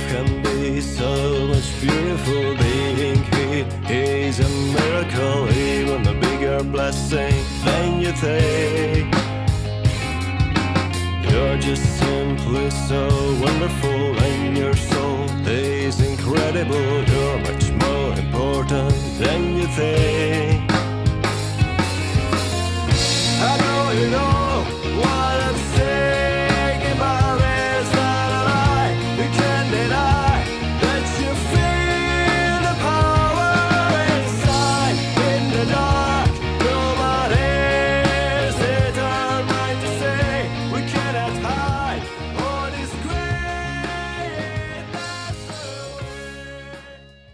can be so much beautiful. Being here is a miracle, even a bigger blessing than you think. You're just simply so wonderful, and your soul is incredible. You're much more important than you think. I know you know what I'm saying about it's not a lie. You can't deny that you feel the power inside. In the dark, nobody's it our right to say we cannot hide what is great.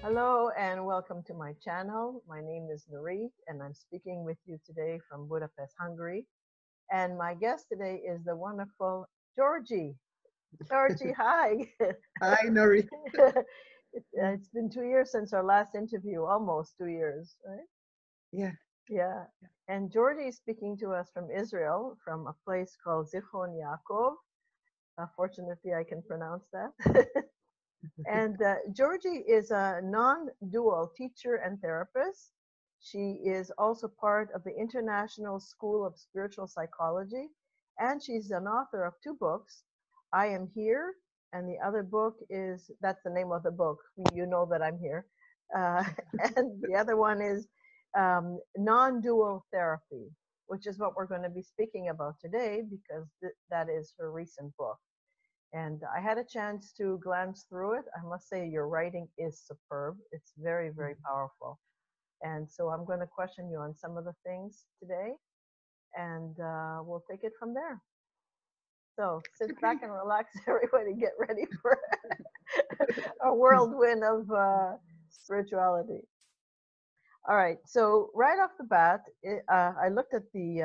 Hello and welcome to my channel. My name is Nurit and I'm speaking with you today from Budapest, Hungary. And my guest today is the wonderful Georgi. Georgi, hi. Hi, Nurit. It's been 2 years since our last interview, almost 2 years, right? Yeah. Yeah. And Georgi is speaking to us from Israel, from a place called Zichron Yaakov. Fortunately, I can pronounce that. And Georgi is a non-dual teacher and therapist. She is also part of the International School of Spiritual Psychology, and she's an author of 2 books, I Am Here, and the other book is, that's the name of the book, you know that I'm here, and the other one is Nondual Therapy, which is what we're going to be speaking about today because that is her recent book. And I had a chance to glance through it. I must say your writing is superb. It's very, very powerful. And so I'm going to question you on some of the things today, and we'll take it from there. So sit back and relax, everybody. Get ready for a whirlwind of spirituality. All right. So right off the bat, I looked at the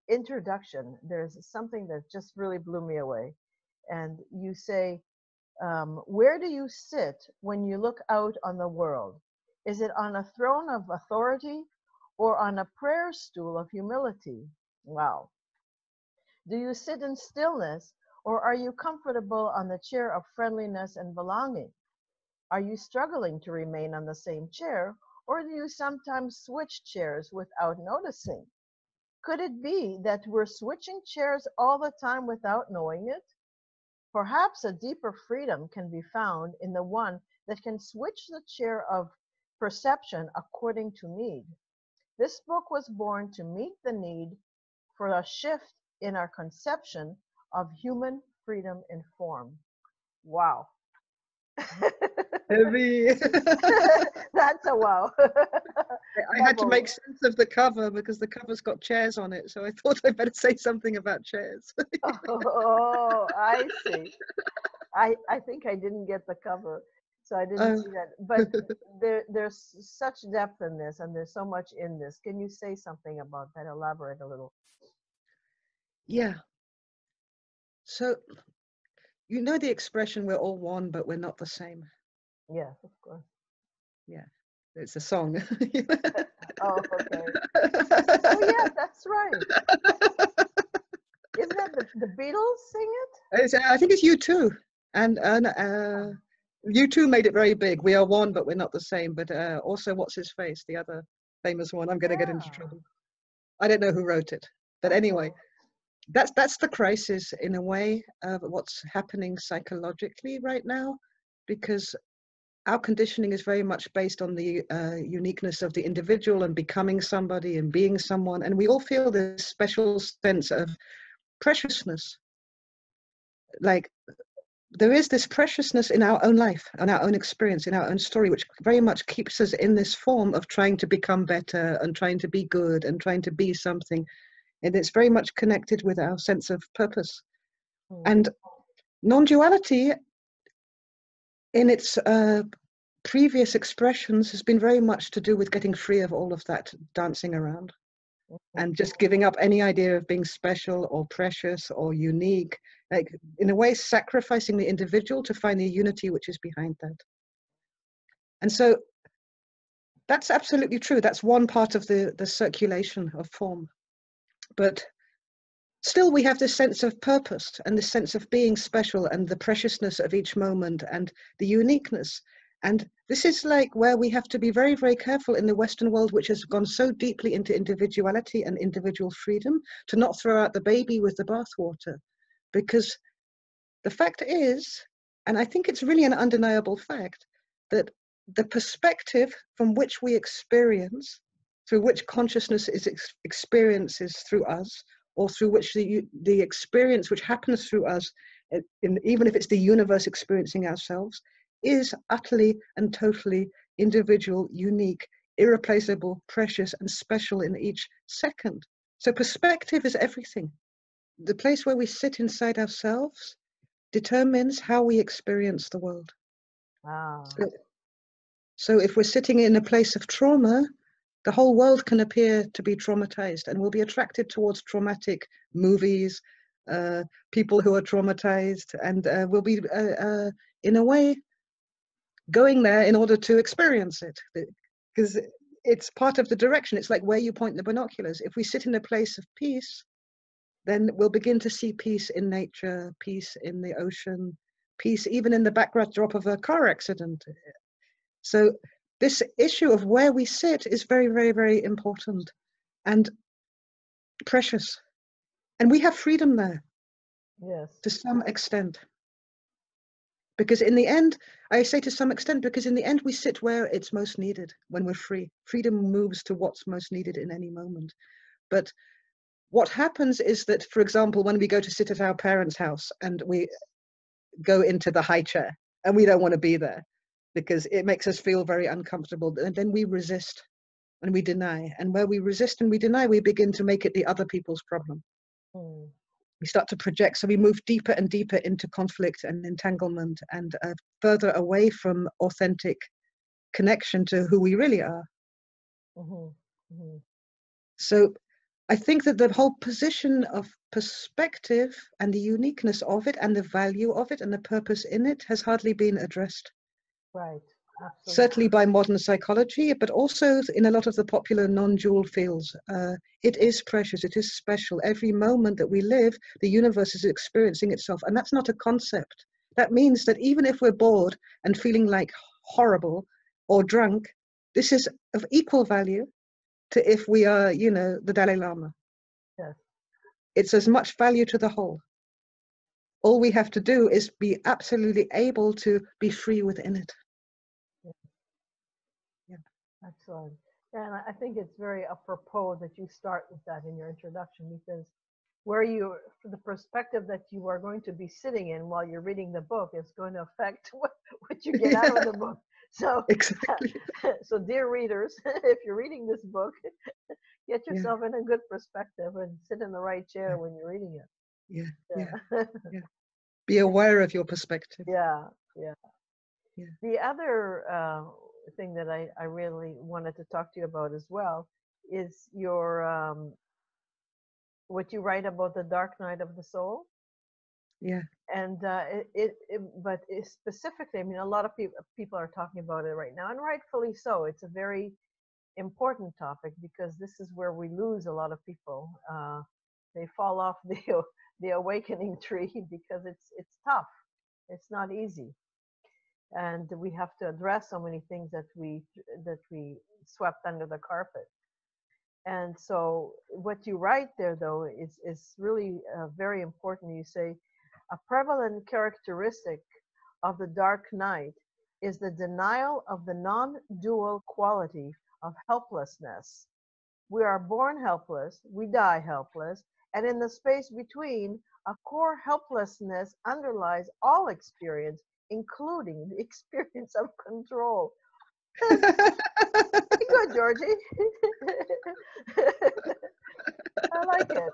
introduction. There's something that just really blew me away. And you say, where do you sit when you look out on the world? Is it on a throne of authority or on a prayer stool of humility? Wow. Do you sit in stillness or are you comfortable on the chair of friendliness and belonging? Are you struggling to remain on the same chair, or do you sometimes switch chairs without noticing? Could it be that we're switching chairs all the time without knowing it? Perhaps a deeper freedom can be found in the one that can switch the chair of perception according to need. This book was born to meet the need for a shift in our conception of human freedom in form. Wow. Heavy. That's a wow. I had to make sense of the cover because the cover's got chairs on it, so I thought I'd better say something about chairs. Oh, I see. I think I didn't get the cover, so I didn't see that. But there's such depth in this, and there's so much in this. Can you say something about that? Elaborate a little. Yeah. So, you know the expression, we're all one, but we're not the same? Yes, of course. Yeah, it's a song. Oh, okay. Oh, yeah, that's right. Isn't that the Beatles sing it? I think it's U2. And U2 made it very big. We are one, but we're not the same. But also, what's his face? The other famous one. I'm going to get into trouble. I don't know who wrote it. But anyway, that's the crisis in a way of what's happening psychologically right now, because our conditioning is very much based on the uniqueness of the individual and becoming somebody and being someone. And we all feel this special sense of preciousness. Like there is this preciousness in our own life, and our own experience, in our own story, which very much keeps us in this form of trying to become better and trying to be good and trying to be something. And it's very much connected with our sense of purpose. And non-duality in its previous expressions has been very much to do with getting free of all of that dancing around and just giving up any idea of being special or precious or unique, like in a way sacrificing the individual to find the unity which is behind that. And so that's absolutely true. That's one part of the circulation of form. But still we have this sense of purpose and this sense of being special and the preciousness of each moment and the uniqueness. And this is like where we have to be very, very careful in the Western world, which has gone so deeply into individuality and individual freedom, to not throw out the baby with the bathwater. Because the fact is, and I think it's really an undeniable fact, that the perspective from which we experience, through which consciousness is experiences through us, or through which the experience which happens through us, even if it's the universe experiencing ourselves, is utterly and totally individual, unique, irreplaceable, precious, and special in each second. So perspective is everything. The place where we sit inside ourselves determines how we experience the world. Ah. So if we're sitting in a place of trauma, the whole world can appear to be traumatized, and we'll be attracted towards traumatic movies, people who are traumatized, and we'll be, in a way, going there in order to experience it, because it's part of the direction. It's like where you point the binoculars. If we sit in a place of peace, then we'll begin to see peace in nature, peace in the ocean, peace even in the backdrop of a car accident. So this issue of where we sit is very, very, very important and precious. And we have freedom there. Yes. To some extent. Because in the end, I say to some extent, because in the end we sit where it's most needed when we're free. Freedom moves to what's most needed in any moment. But what happens is that, for example, when we go to sit at our parents' house and we go into the high chair and we don't want to be there because it makes us feel very uncomfortable, and then we resist and we deny. And where we resist and we deny, we begin to make it the other people's problem. Mm. We start to project, so we move deeper and deeper into conflict and entanglement and further away from authentic connection to who we really are. Mm-hmm. Mm-hmm. So I think that the whole position of perspective and the uniqueness of it and the value of it and the purpose in it has hardly been addressed. Right. Absolutely. Certainly by modern psychology, but also in a lot of the popular non-dual fields. It is precious, it is special. Every moment that we live, the universe is experiencing itself. And that's not a concept. That means that even if we're bored and feeling like horrible or drunk, this is of equal value to if we are, you know, the Dalai Lama. Yes. It's as much value to the whole. All we have to do is be absolutely able to be free within it. Excellent. And I think it's very apropos that you start with that in your introduction, because where you, the perspective that you are going to be sitting in while you're reading the book is going to affect what you get out of the book. So, exactly. So dear readers, if you're reading this book, get yourself in a good perspective and sit in the right chair when you're reading it. Yeah. Be aware of your perspective. Yeah. Yeah. The other thing that I really wanted to talk to you about as well is your what you write about the dark night of the soul. Yeah. And but specifically, I mean, a lot of people are talking about it right now, and rightfully so. It's a very important topic because this is where we lose a lot of people. They fall off the awakening tree because it's tough. It's not easy. And we have to address so many things that we swept under the carpet. And so what you write there, though, is really very important. You say a prevalent characteristic of the dark night is the denial of the non-dual quality of helplessness. We are born helpless, we die helpless, and in the space between, a core helplessness underlies all experience, including the experience of control. Good, Georgie. I like it.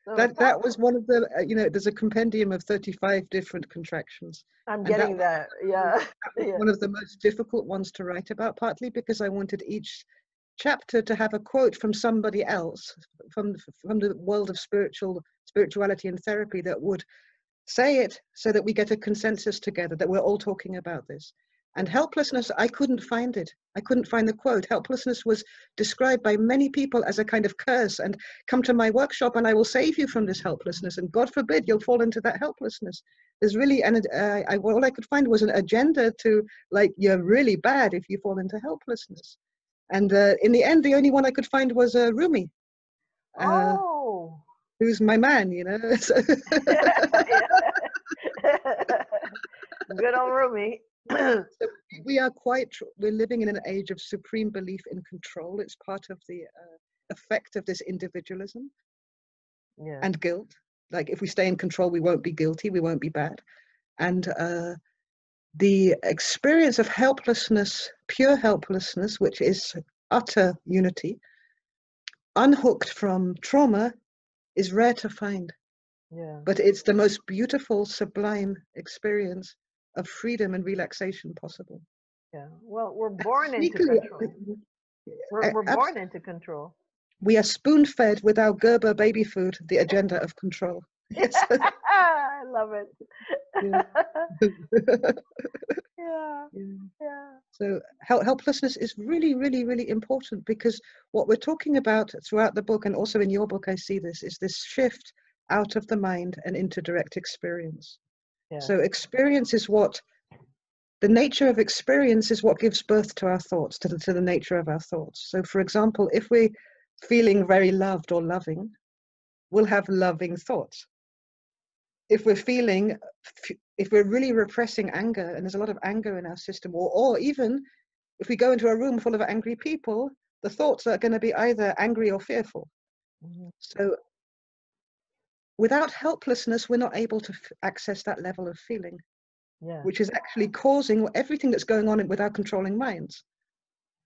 So that was one of the, you know, there's a compendium of 35 different contractions. I'm getting that. Yeah. That was one of the most difficult ones to write about, partly because I wanted each chapter to have a quote from somebody else, from the world of spirituality and therapy, that would say it so that we get a consensus together, that we're all talking about this. And helplessness, I couldn't find it. I couldn't find the quote. Helplessness was described by many people as a kind of curse, and come to my workshop and I will save you from this helplessness. And God forbid you'll fall into that helplessness. There's really, and all I could find was an agenda to, like, you're really bad if you fall into helplessness. And in the end, the only one I could find was Rumi, Oh. who's my man, you know. So Good old Rumi. so we're living in an age of supreme belief in control. It's part of the effect of this individualism and guilt. Like, if we stay in control, we won't be guilty, we won't be bad. And the experience of helplessness, pure helplessness, which is utter unity, unhooked from trauma, is rare to find. Yeah. But it's the most beautiful, sublime experience of freedom and relaxation possible. Yeah. Well, we're born into control. We're born into control. We are spoon-fed with our Gerber baby food the agenda of control. Yes. I love it. Yeah. Yeah. Yeah. Yeah. So helplessness is really, really, really important, because what we're talking about throughout the book, and also in your book, I see this, is this shift out of the mind and into direct experience. Yeah. So experience is what, the nature of experience is what gives birth to our thoughts, to the nature of our thoughts. So for example, if we're feeling very loved or loving, we'll have loving thoughts. If we're really repressing anger, and there's a lot of anger in our system, or even if we go into a room full of angry people, the thoughts are going to be either angry or fearful. Mm-hmm. So without helplessness, we're not able to access that level of feeling, which is actually causing everything that's going on with our controlling minds.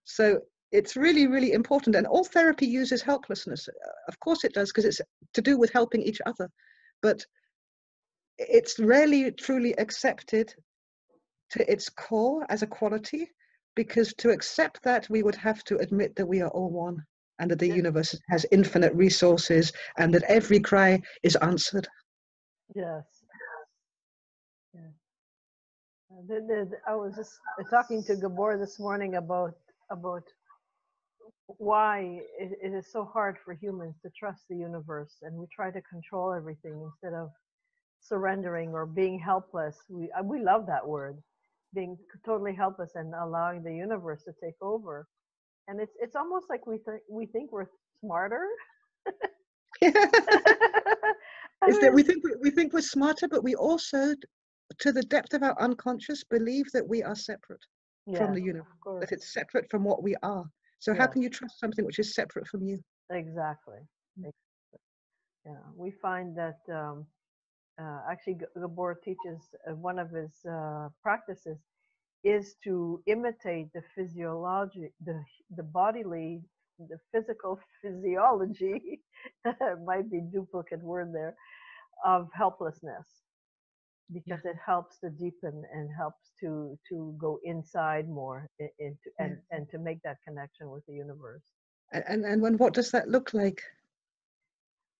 So it's really, really important. And all therapy uses helplessness. Of course it does, because it's to do with helping each other. But it's rarely truly accepted to its core as a quality, because to accept that, we would have to admit that we are all one, and that the universe has infinite resources, and that every cry is answered. Yes. Yeah. I was just talking to Gabor this morning about why it is so hard for humans to trust the universe, and we try to control everything instead of surrendering or being helpless. We love that word, being totally helpless and allowing the universe to take over. And it's almost like we think we're smarter. Is that we think we're smarter, but we also, to the depth of our unconscious, believe that we are separate from the universe, that it's separate from what we are. So how can you trust something which is separate from you? Exactly. Yeah, we find that actually Gabor teaches one of his practices is to imitate the physiology, the bodily, the physical physiology, might be duplicate word there, of helplessness, because it helps to deepen and helps to go inside more into and to make that connection with the universe. And what does that look like?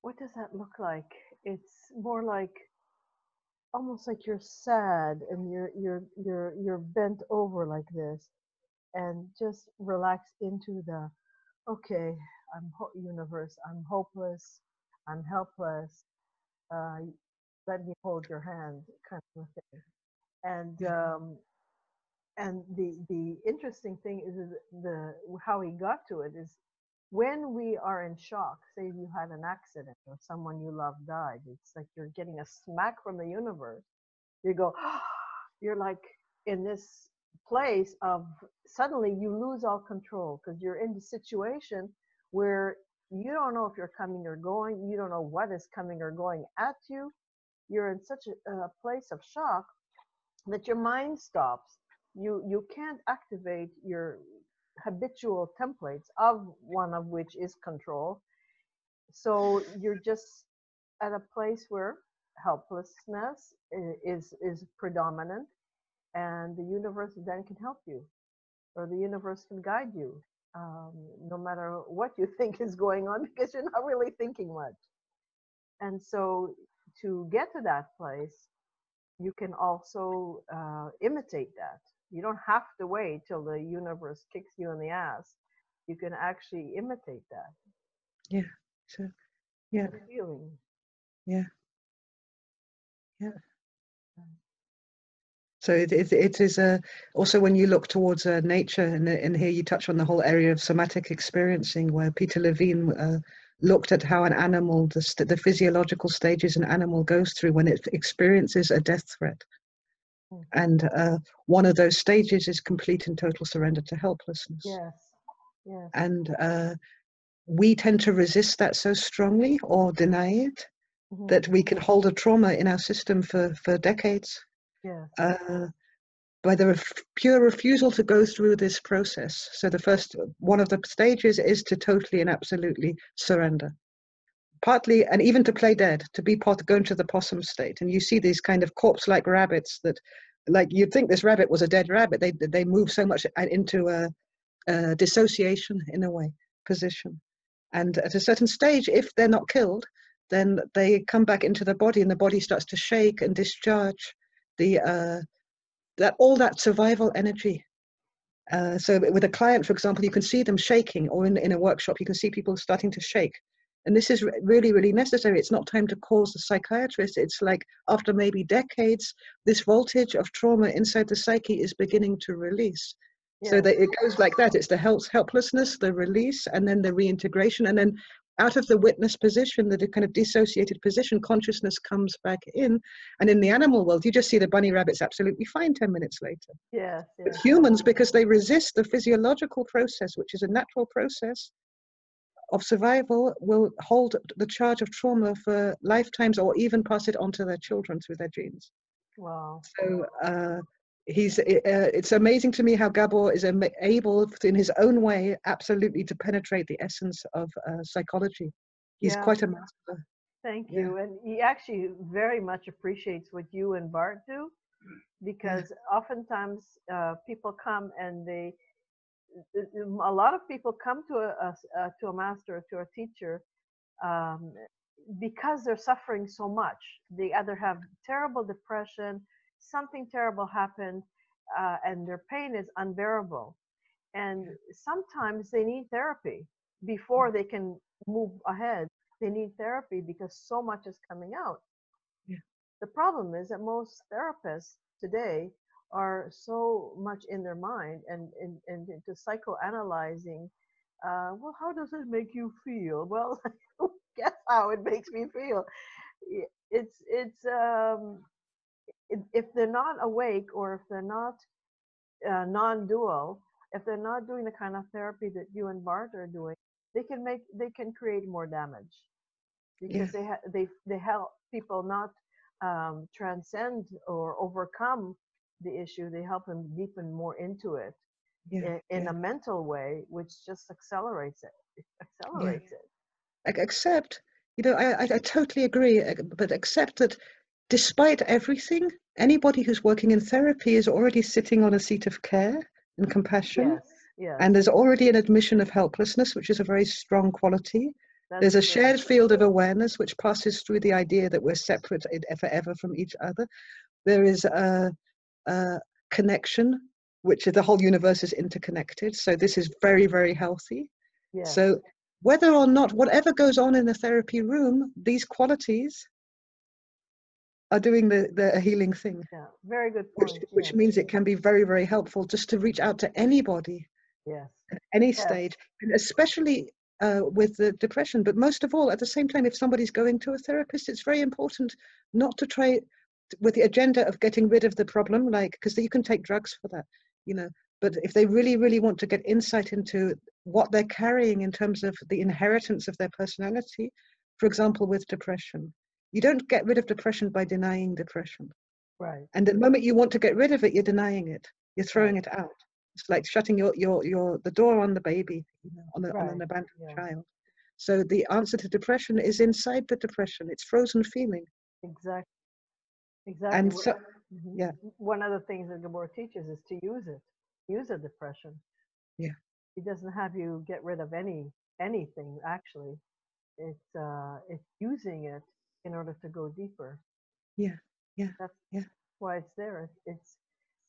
What does that look like? It's more like almost like you're sad and you're bent over like this, and just relax into the, okay, universe, I'm hopeless, I'm helpless, let me hold your hand, kind of thing. And the interesting thing is the how he got to it is, when we are in shock, say you had an accident or someone you love died, it's like you're getting a smack from the universe. You go, you're like in this place of, suddenly you lose all control, because you're in the situation where you don't know if you're coming or going, you don't know what is coming or going at you. You're in such a place of shock that your mind stops. You can't activate your habitual templates, of one of which is control. So you're just at a place where helplessness is predominant, and the universe then can help you, or the universe can guide you, no matter what you think is going on, because you're not really thinking much. And so to get to that place, you can also imitate that. You don't have to wait till the universe kicks you in the ass. You can actually imitate that. Yeah. So yeah, The feeling. yeah, yeah. So it is also when you look towards nature, and here you touch on the whole area of somatic experiencing, where Peter Levine looked at how an animal, the physiological stages an animal goes through when it experiences a death threat. And one of those stages is complete and total surrender to helplessness. Yes, yes. And we tend to resist that so strongly or deny it that we can hold a trauma in our system for decades. Yes. By the pure refusal to go through this process. So the first one of the stages is to totally and absolutely surrender. Partly, and even to play dead, to be go into the possum state. And you see these kind of corpse-like rabbits that, like, you'd think this rabbit was a dead rabbit. They move so much into a dissociation, in a way, position. And at a certain stage, if they're not killed, then they come back into the body, and the body starts to shake and discharge all that survival energy. So with a client, for example, you can see them shaking, or in a workshop, you can see people starting to shake. And this is really, really necessary. It's not time to call the psychiatrist. It's like after maybe decades, this voltage of trauma inside the psyche is beginning to release. Yes. So that it goes like that. It's the helplessness, the release, and then the reintegration. And then out of the witness position, the kind of dissociated position, consciousness comes back in. And in the animal world, you just see the bunny rabbits absolutely fine 10 minutes later. Yes, yes. But humans, because they resist the physiological process, which is a natural process of survival, will hold the charge of trauma for lifetimes, or even pass it on to their children through their genes. Wow. So it's amazing to me how Gabor is able, in his own way, absolutely to penetrate the essence of psychology. He's quite a master. Thank you. And he actually very much appreciates what you and Bart do, because oftentimes people come and a lot of people come to a master, to a teacher, because they're suffering so much. They either have terrible depression, something terrible happened, and their pain is unbearable. And sometimes they need therapy before they can move ahead. They need therapy because so much is coming out. Yeah. The problem is that most therapists today are so much in their mind and into psychoanalyzing. Well, how does it make you feel? Well, guess how it makes me feel. It's if they're not awake, or if they're not non-dual, if they're not doing the kind of therapy that you and Bart are doing, they can create more damage, because they help people not transcend or overcome the issue. They help them deepen more into it in a mental way, which just accelerates it. It accelerates it. Except, I totally agree, but except that despite everything, anybody who's working in therapy is already sitting on a seat of care and compassion. Yes, yes. And there's already an admission of helplessness, which is a very strong quality. There's a shared field of awareness which passes through the idea that we're separate forever from each other. There is a connection, which the whole universe is interconnected. So this is very, very healthy. Yes. So whether or not, whatever goes on in the therapy room, these qualities are doing the healing thing. Yeah, very good point. Which means it can be very, very helpful just to reach out to anybody. Yes. At any stage, and especially with the depression. But most of all, at the same time, if somebody's going to a therapist, it's very important not to try with the agenda of getting rid of the problem, because you can take drugs for that, But if they really, really want to get insight into what they're carrying in terms of the inheritance of their personality, for example, with depression, you don't get rid of depression by denying depression. Right. And the moment you want to get rid of it, you're denying it. You're throwing it out. It's like shutting the door on the baby, on an abandoned child. So the answer to depression is inside the depression. It's frozen feeling. Exactly. And so, one of the things that Gabor teaches is to use it. Use a depression. Yeah. He doesn't have you get rid of anything. Actually, it's using it in order to go deeper. Yeah. That's why it's there. It's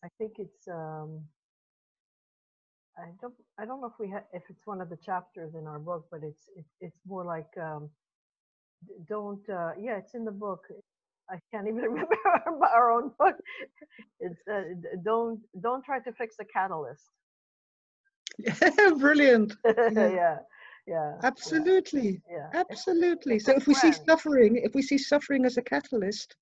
I think it's I don't know if we if it's one of the chapters in our book, but it's more like don't yeah, it's in the book. I can't even remember our own book. It's don't try to fix the catalyst. Brilliant. Yeah. Yeah, yeah, Absolutely. yeah. Absolutely. It's So a if we see friend. suffering as a catalyst,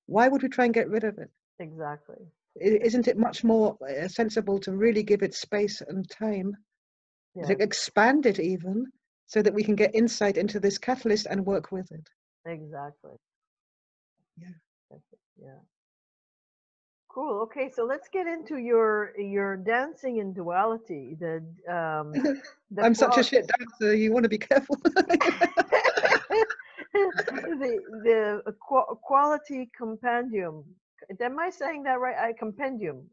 why would we try and get rid of it? Exactly. Isn't it much more sensible to really give it space and time, Yeah, to expand it even, so that we can get insight into this catalyst and work with it? exactly. Yeah. Yeah. Cool. Okay, so let's get into your dancing in duality. The I'm such a shit dancer. You want to be careful. quality compendium. Am I saying that right? Compendium.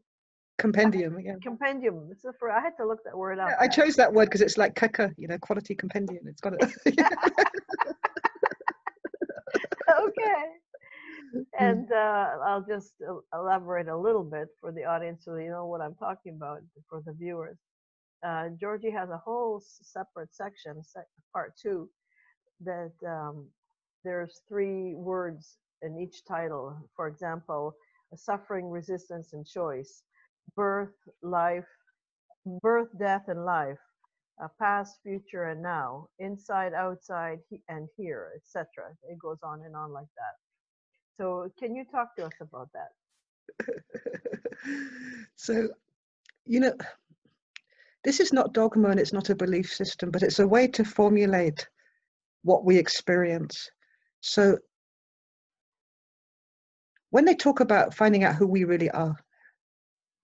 Compendium. Yeah. Compendium. It's for I had to look that word up. I chose that word because it's like kaka, quality compendium. It's got it. Okay. And I'll just elaborate a little bit for the audience so you know what I'm talking about for the viewers. Georgie has a whole separate section, part 2, that there's 3 words in each title. For example, suffering, resistance, and choice, birth, death, and life, past, future, and now, inside, outside, and here, etc. It goes on and on like that. So, can you talk to us about that? So, this is not dogma and it's not a belief system, but it's a way to formulate what we experience. So when they talk about finding out who we really are,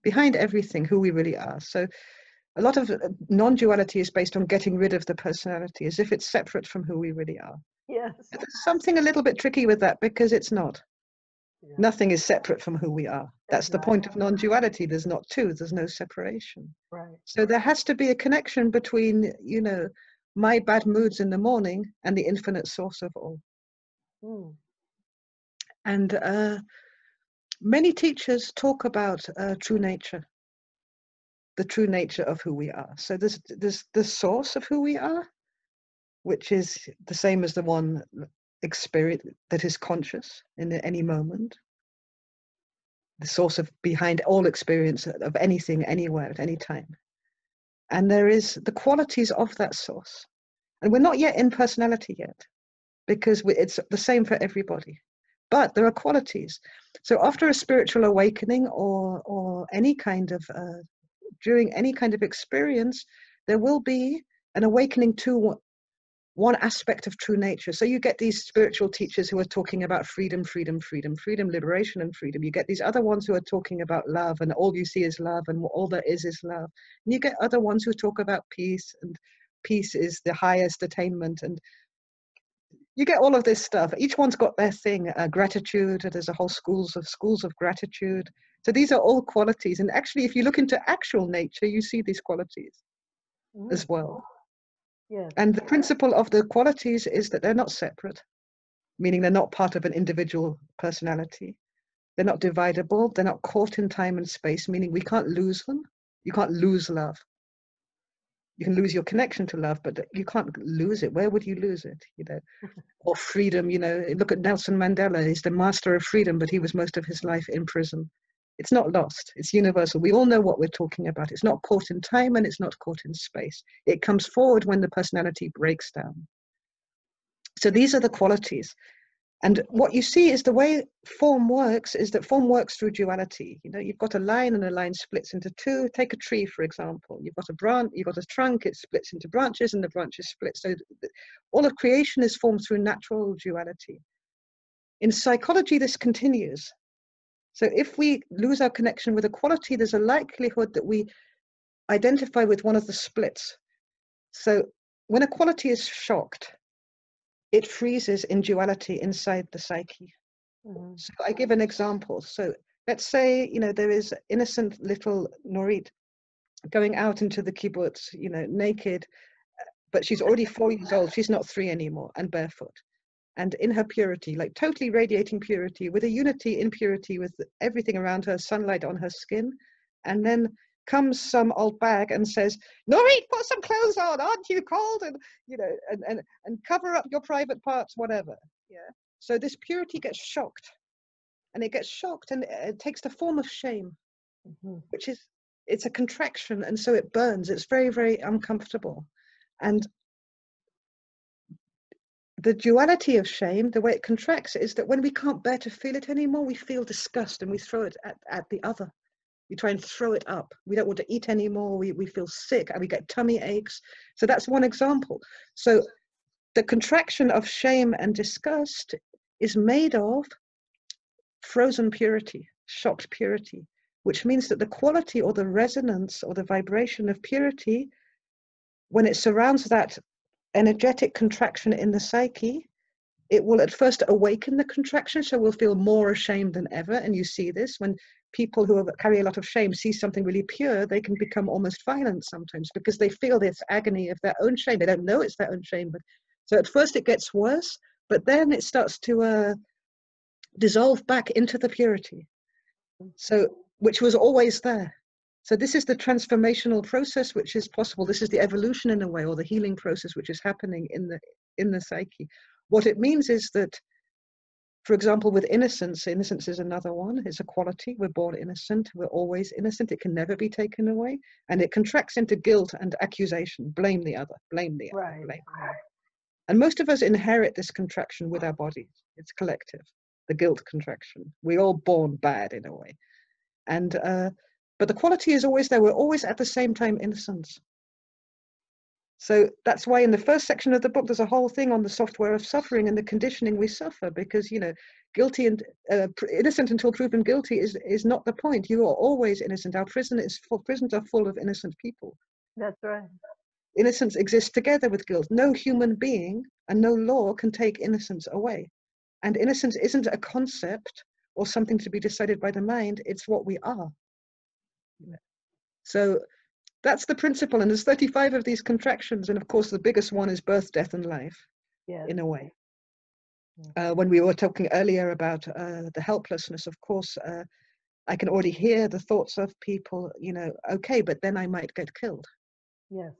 behind everything, who we really are. So a lot of non-duality is based on getting rid of the personality as if it's separate from who we really are. Yes. There's something a little bit tricky with that because it's not. Yeah. Nothing is separate from who we are. That's Exactly. the point of non-duality. There's not two, there's no separation. Right. So there has to be a connection between, my bad moods in the morning and the infinite source of all. Mm. And many teachers talk about true nature, the true nature of who we are. So there's the source of who we are, which is the same as the one experience that is conscious in any moment. The source of behind all experience of anything, anywhere, at any time. And there is the qualities of that source. And we're not yet in personality yet, because it's the same for everybody. But there are qualities. So after a spiritual awakening or any kind of, during any kind of experience, there will be an awakening to one aspect of true nature. So you get these spiritual teachers who are talking about freedom, liberation and freedom. You get these other ones who are talking about love and all you see is love and all there is love. And you get other ones who talk about peace and peace is the highest attainment. And you get all of this stuff. Each one's got their thing. Gratitude, there's a whole schools of gratitude. So these are all qualities. And actually, if you look into actual nature, you see these qualities as well. Yes. And the principle of the qualities is that they're not separate, meaning they're not part of an individual personality. They're not dividable. They're not caught in time and space, meaning we can't lose them. You can't lose love. You can lose your connection to love, but you can't lose it. Where would you lose it? Or freedom, look at Nelson Mandela. He's the master of freedom, but he was most of his life in prison. It's not lost. It's universal. We all know what we're talking about. It's not caught in time and it's not caught in space. It comes forward when the personality breaks down. So these are the qualities. And what you see is the way form works is that form works through duality. You've got a line and a line splits into two. Take a tree, for example. You've got a branch, you've got a trunk, it splits into branches and the branches split. So all of creation is formed through natural duality. In psychology, this continues. So if we lose our connection with a quality, there's a likelihood that we identify with one of the splits. So when a quality is shocked, it freezes in duality inside the psyche. Mm-hmm. So I give an example. So let's say, there is innocent little Nurit going out into the kibbutz, naked, but she's already 4 years old. She's not 3 anymore and barefoot. and in her purity, like totally radiating purity, with a unity in purity with everything around her, sunlight on her skin. And then comes some old bag and says, Nurit, put some clothes on, aren't you cold? And, you know, and cover up your private parts, whatever. Yeah. So this purity gets shocked, and it gets shocked, and it takes the form of shame, which is, it's a contraction, and so it burns. It's very, very uncomfortable. And the duality of shame, the way it contracts, is that when we can't bear to feel it anymore, we feel disgust and we throw it at the other. We try and throw it up. We don't want to eat anymore. We feel sick and we get tummy aches. So that's one example. So the contraction of shame and disgust is made of frozen purity, shocked purity, which means that the quality or the resonance or the vibration of purity, when it surrounds that energetic contraction in the psyche, it will at first awaken the contraction, so we'll feel more ashamed than ever. And you see this when people who carry a lot of shame see something really pure, they can become almost violent sometimes because they feel this agony of their own shame. They don't know it's their own shame, but so at first it gets worse, but then it starts to dissolve back into the purity, so which was always there. So this is the transformational process which is possible. This is the evolution in a way, or the healing process which is happening in the psyche. What it means is that, for example, with innocence, innocence is another one. It's a quality. We're born innocent. We're always innocent. It can never be taken away. And it contracts into guilt and accusation. Blame the other. Blame the other. Right. Blame. And most of us inherit this contraction with our bodies. It's collective. The guilt contraction. We're all born bad in a way. And but the quality is always there. We're always at the same time innocence. So that's why in the first section of the book, there's a whole thing on the software of suffering and the conditioning we suffer, because, you know, guilty and innocent until proven guilty is not the point. You are always innocent. Our prisons are full of innocent people. That's right. Innocence exists together with guilt. No human being and no law can take innocence away. And innocence isn't a concept or something to be decided by the mind. It's what we are. So that's the principle, and there's 35 of these contractions, and of course the biggest one is birth, death, and life. Yes. In a way. When we were talking earlier about the helplessness, of course, I can already hear the thoughts of people, you know, okay, but then I might get killed. Yes.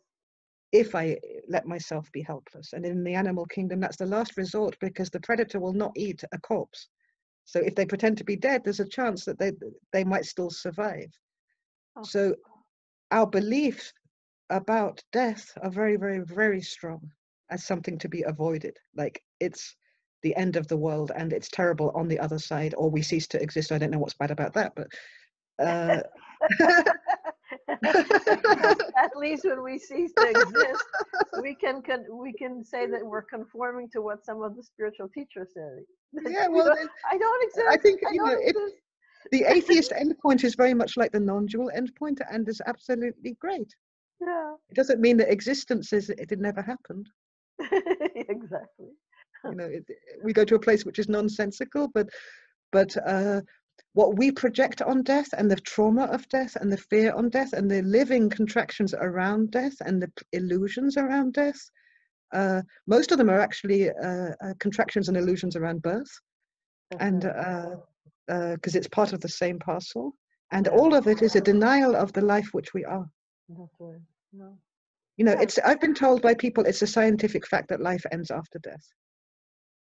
If I let myself be helpless. And in the animal kingdom, that's the last resort, because the predator will not eat a corpse. So if they pretend to be dead, there's a chance that they might still survive. Oh. So our beliefs about death are very, very, very strong as something to be avoided. Like it's the end of the world and it's terrible on the other side, or we cease to exist. I don't know what's bad about that, but at least when we cease to exist, we can say that we're conforming to what some of the spiritual teachers say. Yeah, well, I don't exist. I think the atheist endpoint is very much like the non-dual endpoint, and is absolutely great. Yeah. It doesn't mean that existence it never happened. Exactly. You know, we go to a place which is nonsensical, but what we project on death, and the trauma of death, and the fear on death, and the living contractions around death, and the illusions around death, most of them are actually contractions and illusions around birth. That's and because it's part of the same parcel, and all of it is a denial of the life which we are. That's right. No. You know, I've been told by people it's a scientific fact that life ends after death.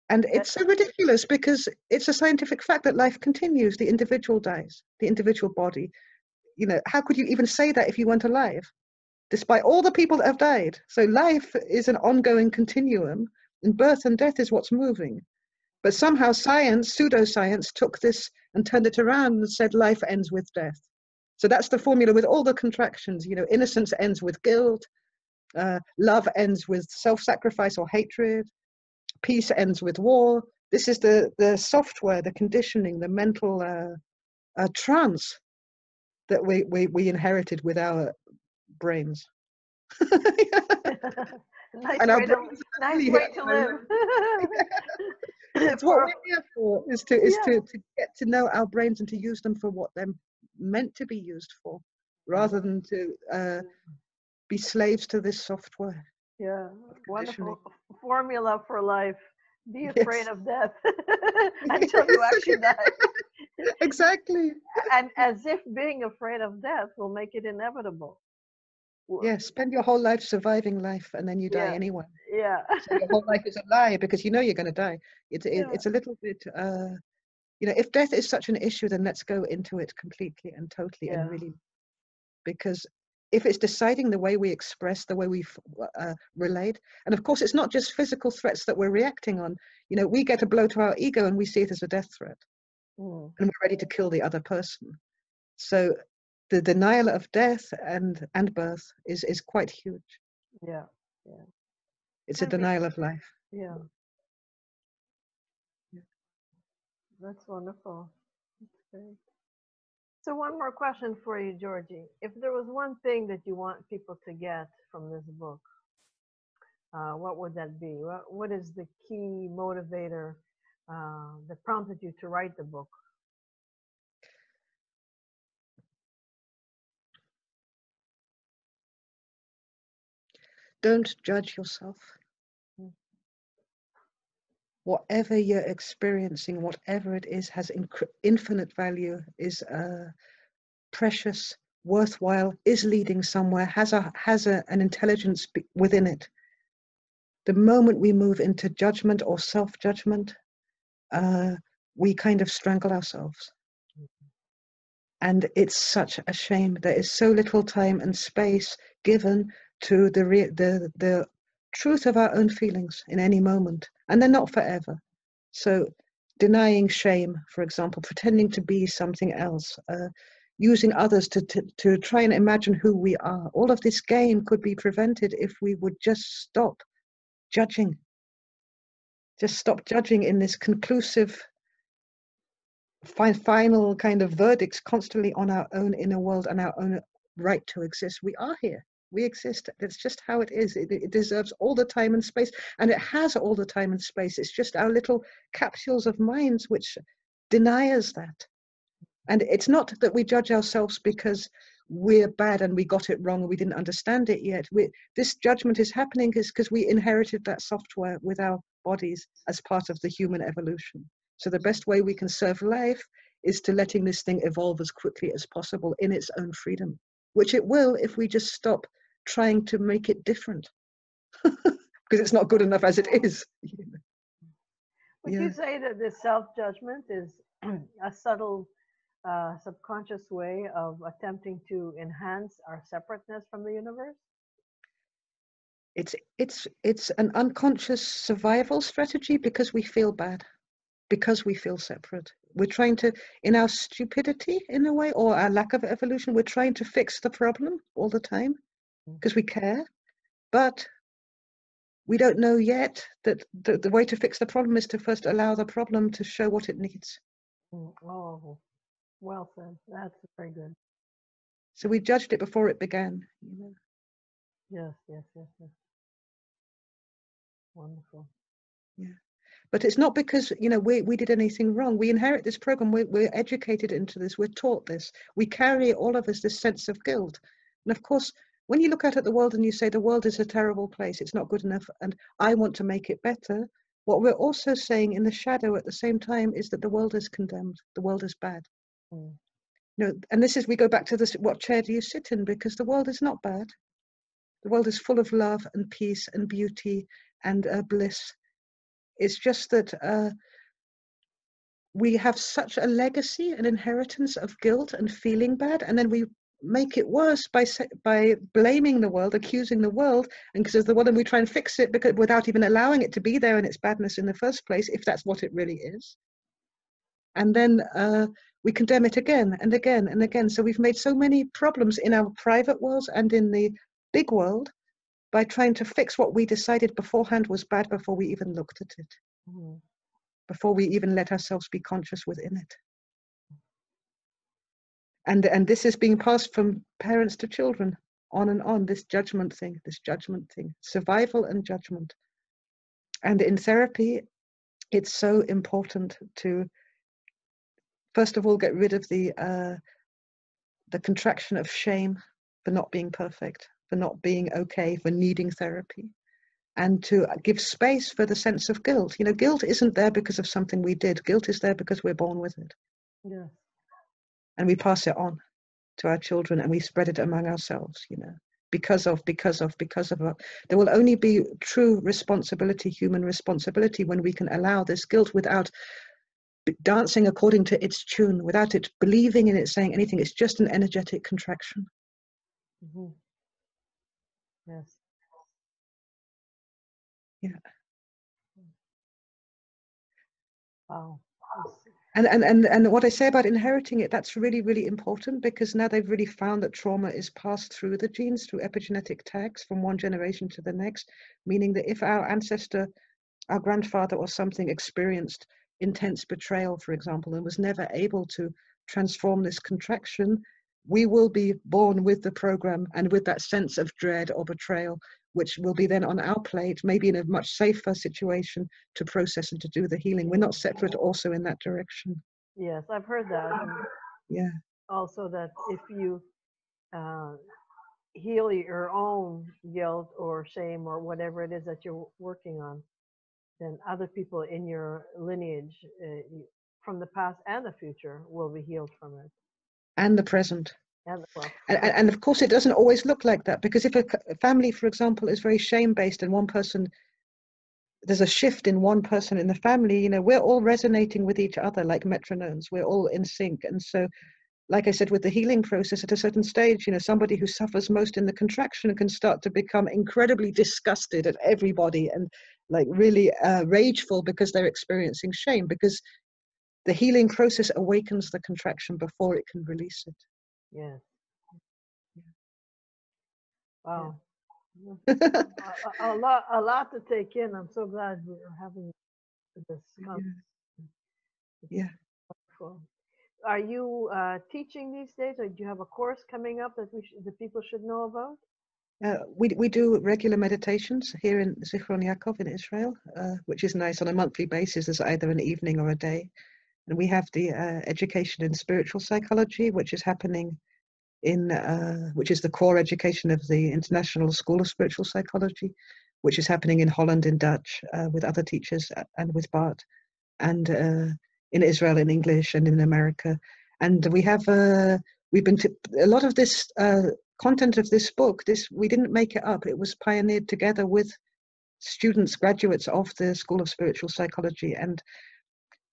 And it's so ridiculous, because it's a scientific fact that life continues. The individual dies, the individual body. You know, how could you even say that if you weren't alive, despite all the people that have died? So life is an ongoing continuum, and birth and death is what's moving. But somehow science, pseudoscience, took this and turned it around and said life ends with death. So that's the formula with all the contractions. You know, innocence ends with guilt. Love ends with self-sacrifice or hatred. Peace ends with war. This is the software, the conditioning, the mental trance that we inherited with our brains. Nice way to live. It's what we're here for, is to get to know our brains and to use them for what they're meant to be used for, rather than to be slaves to this software. Yeah, wonderful formula for life. Be afraid Yes. of death until you actually die. Exactly. And as if being afraid of death will make it inevitable. Yes, spend your whole life surviving life and then you die Yeah, anyway. yeah, So your whole life is a lie because you know you're going to die. yeah, It's a little bit, if death is such an issue, then let's go into it completely and totally and yeah, really, because if it's deciding the way we express, the way we relate, and of course it's not just physical threats that we're reacting on. We get a blow to our ego and we see it as a death threat mm, and we're ready to kill the other person. So the denial of death and birth is quite huge. yeah, yeah. It's a Can be, denial of life. yeah. Yeah. That's wonderful. That's great. So one more question for you, Georgie. If there was one thing that you want people to get from this book, what would that be? What is the key motivator that prompted you to write the book? Don't judge yourself. Mm. Whatever you're experiencing, whatever it is, has infinite value, is precious, worthwhile, is leading somewhere, has an intelligence within it. The moment we move into judgment or self-judgment, we kind of strangle ourselves. And it's such a shame. There is so little time and space given to the truth of our own feelings in any moment, and they're not forever. So denying shame, for example, pretending to be something else, using others to try and imagine who we are, all of this game could be prevented if we would just stop judging. Just stop judging in this conclusive final kind of verdicts constantly on our own inner world and our own right to exist. We are here. We exist. That's just how it is. It deserves all the time and space, and it has all the time and space. It's just our little capsules of minds which deny us that. And it's not that we judge ourselves because we're bad and we got it wrong and we didn't understand it yet. This judgment is happening because we inherited that software with our bodies as part of the human evolution. So the best way we can serve life is to letting this thing evolve as quickly as possible in its own freedom, which it will if we just stop trying to make it different, because it's not good enough as it is. Would you say that this self-judgment is a subtle subconscious way of attempting to enhance our separateness from the universe? It's an unconscious survival strategy because we feel bad, because we feel separate. We're trying to, in our stupidity in a way, or our lack of evolution, we're trying to fix the problem all the time because we care, but we don't know yet that the way to fix the problem is to first allow the problem to show what it needs. Oh, well said. That's very good. So we judged it before it began. Yes, yes, yes, yes. Wonderful. Yeah. But it's not because we did anything wrong. We inherit this program. We're educated into this. We're taught this. We carry all of us this sense of guilt. And of course, when you look out at the world and you say the world is a terrible place, it's not good enough, and I want to make it better, what we're also saying in the shadow at the same time is that the world is condemned. The world is bad. And this is, we go back to this, what chair do you sit in? Because the world is not bad. The world is full of love and peace and beauty and bliss. It's just that we have such a legacy, an inheritance of guilt and feeling bad, and then we make it worse by blaming the world, accusing the world, and because of the world, and we try and fix it because without even allowing it to be there in its badness in the first place, if that's what it really is. And then we condemn it again and again and again. So we've made so many problems in our private worlds and in the big world by trying to fix what we decided beforehand was bad before we even looked at it. Before we even let ourselves be conscious within it. And this is being passed from parents to children, on, this judgment thing, survival and judgment. And in therapy, it's so important to, first of all, get rid of the contraction of shame for not being perfect, for not being okay, for needing therapy. and to give space for the sense of guilt. You know, guilt isn't there because of something we did. Guilt is there because we're born with it. Yes. And we pass it on to our children and we spread it among ourselves, you know, because of. There will only be true responsibility, human responsibility, when we can allow this guilt without dancing according to its tune, without it believing in it, saying anything. It's just an energetic contraction. Mm-hmm. Yes. Yeah. Wow. And what I say about inheriting it, that's really, really important, because now they've really found that trauma is passed through the genes, through epigenetic tags from one generation to the next, meaning that if our ancestor, our grandfather or something, experienced intense betrayal, for example, and was never able to transform this contraction, we will be born with the program and with that sense of dread or betrayal, which will be then on our plate, maybe in a much safer situation to process and to do the healing. We're not separate also in that direction. Yes, I've heard that. And Yeah. also that if you heal your own guilt or shame or whatever it is that you're working on, then other people in your lineage from the past and the future will be healed from it. And the present. And well, And of course, it doesn't always look like that, because if a family, for example, is very shame-based and one person, there's a shift in one person in the family, you know, we're all resonating with each other like metronomes. We're all in sync. And so, like I said, with the healing process, at a certain stage, you know, somebody who suffers most in the contraction can start to become incredibly disgusted at everybody and like really rageful because they're experiencing shame, because the healing process awakens the contraction before it can release it. yes. Wow. Yeah. A lot to take in. I'm so glad we're having this conversation. Yeah. Wonderful. Are you teaching these days, or do you have a course coming up that the people should know about? We do regular meditations here in Zichron Yaakov in Israel, which is nice. On a monthly basis, there's either an evening or a day. And we have the education in spiritual psychology, which is happening in, which is the core education of the International School of Spiritual Psychology, which is happening in Holland in Dutch with other teachers and with Bart, and in Israel in English and in America. And we have, we've been, a lot of this content of this book, we didn't make it up. It was pioneered together with students, graduates of the School of Spiritual Psychology. And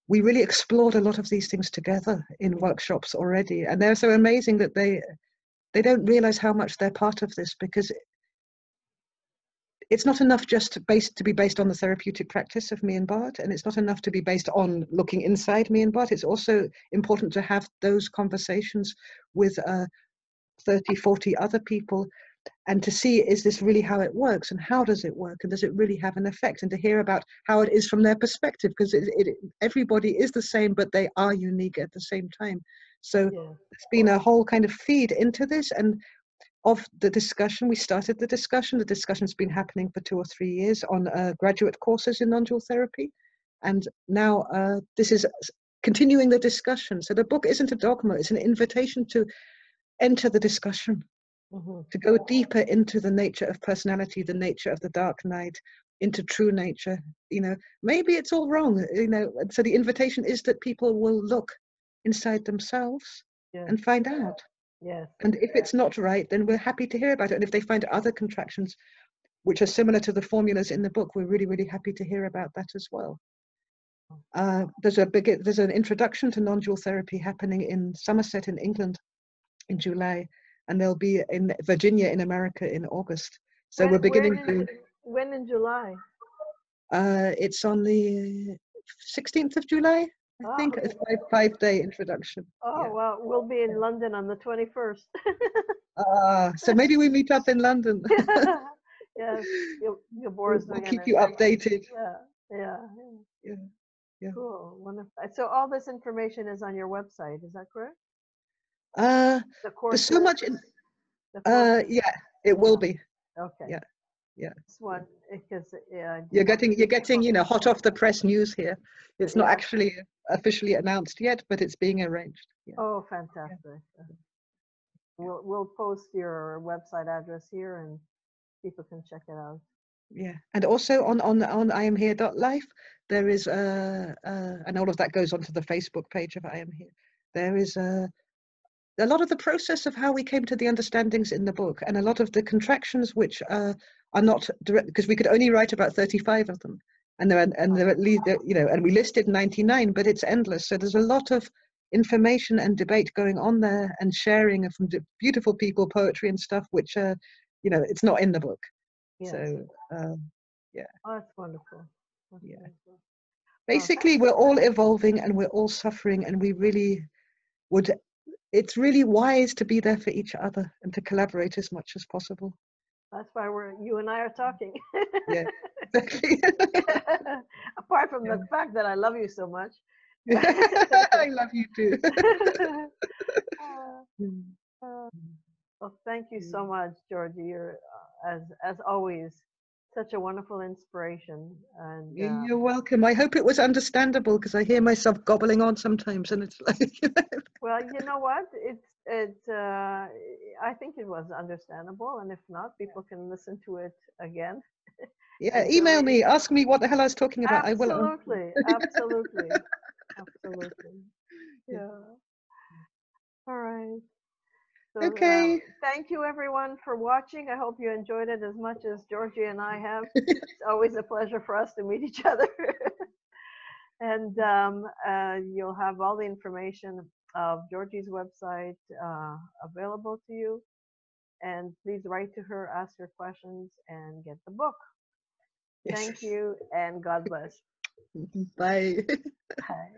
we really explored a lot of these things together in workshops already. And they're so amazing that they don't realize how much they're part of this, because it's not enough just to be based on the therapeutic practice of me and Bart, and it's not enough to be based on looking inside me and Bart. It's also important to have those conversations with 30, 40 other people, and to see, is this really how it works, and how does it work, and does it really have an effect, and to hear about how it is from their perspective, because everybody is the same, but they are unique at the same time. So it's been a whole kind of feed into this, and of the discussion. We started the discussion. The discussion's been happening for 2 or 3 years on graduate courses in Nondual Therapy, and now this is continuing the discussion. So the book isn't a dogma, it's an invitation to enter the discussion, to go deeper into the nature of personality, the nature of the dark night, into true nature. You know, maybe it's all wrong, you know, and so the invitation is that people will look inside themselves and find out. Yes. And if it's not right, then we're happy to hear about it. And if they find other contractions which are similar to the formulas in the book, we're really, really happy to hear about that as well. There's an introduction to Nondual Therapy happening in Somerset in England in July, and there'll be in Virginia in America in August. So we're beginning to. When in July? It's on the 16th of July, I think. A five-day introduction. Oh, well, we'll be in London on the 21st. So maybe we meet up in London. Yes, Gabor is We'll doing keep you updated. Yeah. Cool, wonderful. So all this information is on your website, is that correct? There's so much in. Yeah, it will be. Okay. Yeah. This one, because you're getting, you know, hot off the press news here. It's not actually officially announced yet, but it's being arranged. Yeah. Oh, fantastic. We'll post your website address here, and people can check it out. Yeah, and also on IamHere.life, there is and all of that goes onto the Facebook page of I Am Here. There is a lot of the process of how we came to the understandings in the book, and a lot of the contractions which are not direct, because we could only write about 35 of them, and there are at least, you know, and we listed 99, but it's endless. So there's a lot of information and debate going on there, and sharing from beautiful people, poetry and stuff, which you know, it's not in the book. Yes. So yeah. Oh, that's wonderful. That's Yeah. wonderful. Basically, we're all evolving and we're all suffering, and we really would. It's really wise to be there for each other and to collaborate as much as possible. That's why you and I are talking. Yeah, exactly. Apart from the fact that I love you so much. I love you too. Well, thank you so much, Georgie. You're, as always, such a wonderful inspiration. And You're welcome. I hope it was understandable, because I hear myself gobbling on sometimes, and it's like. well, you know what? I think it was understandable, and if not, people can listen to it again. Yeah, email me, ask me what the hell I was talking about. Absolutely, absolutely, absolutely. Yeah. All right. So, Okay. thank you everyone for watching. I hope you enjoyed it as much as Georgie and I have. It's always a pleasure for us to meet each other. And you'll have all the information of Georgie's website available to you. And please write to her, ask her questions, and get the book. Yes. Thank you, and God bless. Bye. Bye.